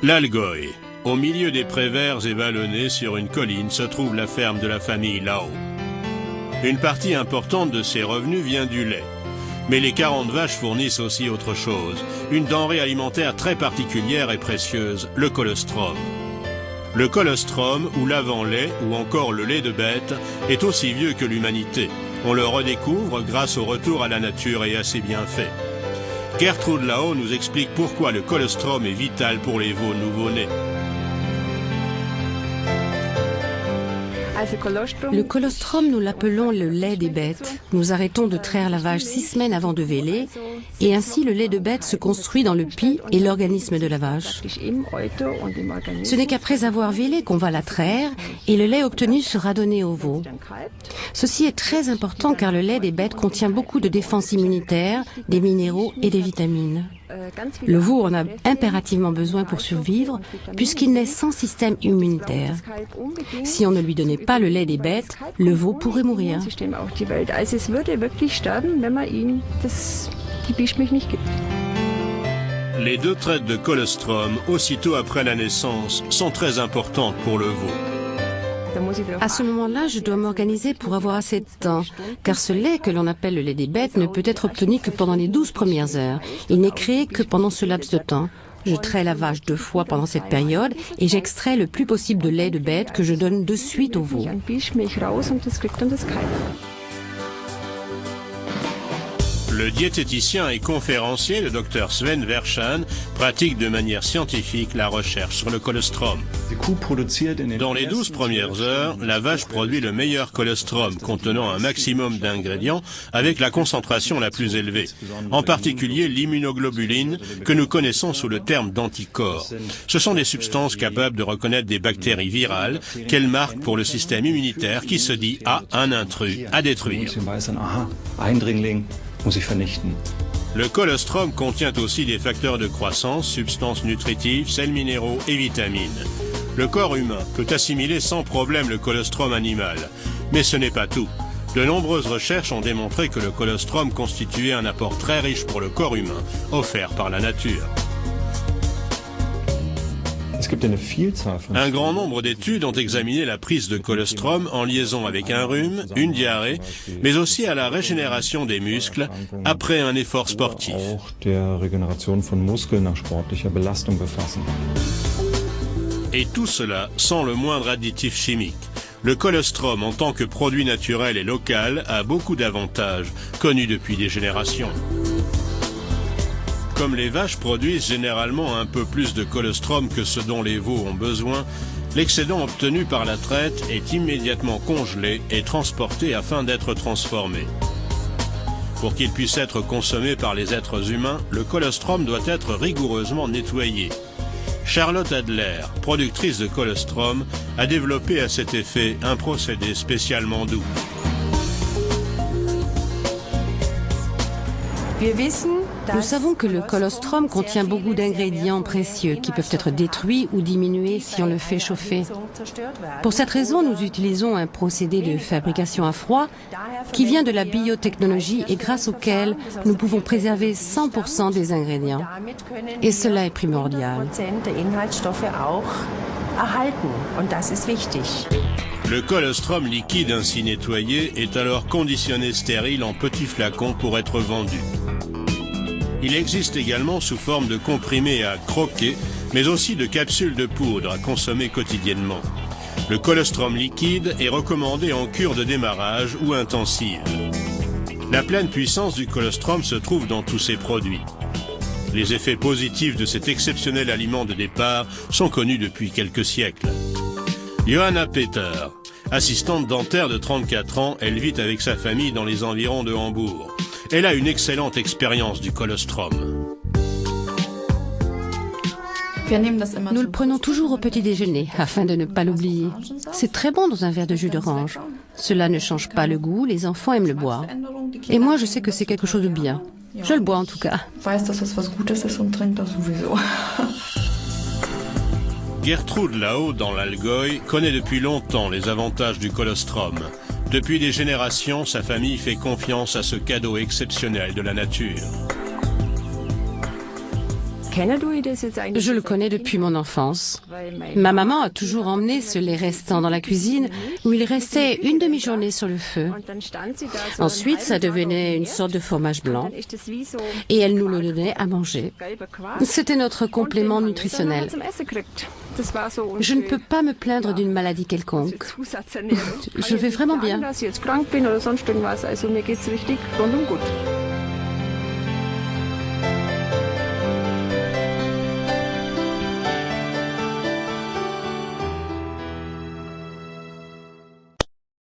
L'Algoï. Au milieu des prés verts et vallonnés sur une colline se trouve la ferme de la famille Lao. Une partie importante de ses revenus vient du lait. Mais les 40 vaches fournissent aussi autre chose, une denrée alimentaire très particulière et précieuse, le colostrum. Le colostrum, ou l'avant-lait, ou encore le lait de bête, est aussi vieux que l'humanité. On le redécouvre grâce au retour à la nature et à ses bienfaits. Gertrude Lao nous explique pourquoi le colostrum est vital pour les veaux nouveau-nés. Le colostrum, nous l'appelons le lait des bêtes. Nous arrêtons de traire la vache 6 semaines avant de véler, et ainsi le lait de bête se construit dans le pis et l'organisme de la vache. Ce n'est qu'après avoir vélé qu'on va la traire, et le lait obtenu sera donné au veau. Ceci est très important car le lait des bêtes contient beaucoup de défense immunitaire, des minéraux et des vitamines. Le veau en a impérativement besoin pour survivre, puisqu'il naît sans système immunitaire. Si on ne lui donnait pas le lait des bêtes, le veau pourrait mourir. Les 2 traites de colostrum, aussitôt après la naissance, sont très importantes pour le veau. À ce moment-là, je dois m'organiser pour avoir assez de temps, car ce lait que l'on appelle le lait des bêtes ne peut être obtenu que pendant les 12 premières heures. Il n'est créé que pendant ce laps de temps. Je traite la vache 2 fois pendant cette période et j'extrais le plus possible de lait de bête que je donne de suite au veau. Le diététicien et conférencier, le Dr Sven Verschan, pratique de manière scientifique la recherche sur le colostrum. Dans les 12 premières heures, la vache produit le meilleur colostrum contenant un maximum d'ingrédients avec la concentration la plus élevée, en particulier l'immunoglobuline que nous connaissons sous le terme d'anticorps. Ce sont des substances capables de reconnaître des bactéries virales qu'elles marquent pour le système immunitaire qui se dit « Ah, un intrus à détruire ». Le colostrum contient aussi des facteurs de croissance, substances nutritives, sels minéraux et vitamines. Le corps humain peut assimiler sans problème le colostrum animal, mais ce n'est pas tout. De nombreuses recherches ont démontré que le colostrum constituait un apport très riche pour le corps humain, offert par la nature. Un grand nombre d'études ont examiné la prise de colostrum en liaison avec un rhume, une diarrhée, mais aussi à la régénération des muscles après un effort sportif. Et tout cela sans le moindre additif chimique. Le colostrum en tant que produit naturel et local a beaucoup d'avantages, connus depuis des générations. Comme les vaches produisent généralement un peu plus de colostrum que ce dont les veaux ont besoin, l'excédent obtenu par la traite est immédiatement congelé et transporté afin d'être transformé. Pour qu'il puisse être consommé par les êtres humains, le colostrum doit être rigoureusement nettoyé. Charlotte Adler, productrice de colostrum, a développé à cet effet un procédé spécialement doux. Nous savons que le colostrum contient beaucoup d'ingrédients précieux qui peuvent être détruits ou diminués si on le fait chauffer. Pour cette raison, nous utilisons un procédé de fabrication à froid qui vient de la biotechnologie et grâce auquel nous pouvons préserver 100% des ingrédients. Et cela est primordial. Le colostrum liquide ainsi nettoyé est alors conditionné stérile en petits flacons pour être vendu. Il existe également sous forme de comprimés à croquer, mais aussi de capsules de poudre à consommer quotidiennement. Le colostrum liquide est recommandé en cure de démarrage ou intensive. La pleine puissance du colostrum se trouve dans tous ces produits. Les effets positifs de cet exceptionnel aliment de départ sont connus depuis quelques siècles. Johanna Peter, assistante dentaire de 34 ans, elle vit avec sa famille dans les environs de Hambourg. Elle a une excellente expérience du colostrum. Nous le prenons toujours au petit déjeuner afin de ne pas l'oublier. C'est très bon dans un verre de jus d'orange. Cela ne change pas le goût, les enfants aiment le boire. Et moi, je sais que c'est quelque chose de bien. Je le bois en tout cas. Gertrude Lao, dans l'Algoï, connaît depuis longtemps les avantages du colostrum. Depuis des générations, sa famille fait confiance à ce cadeau exceptionnel de la nature. Je le connais depuis mon enfance. Ma maman a toujours emmené ce lait restant dans la cuisine où il restait une demi-journée sur le feu. Ensuite, ça devenait une sorte de fromage blanc et elle nous le donnait à manger. C'était notre complément nutritionnel. Je ne peux pas me plaindre d'une maladie quelconque. Je vais vraiment bien.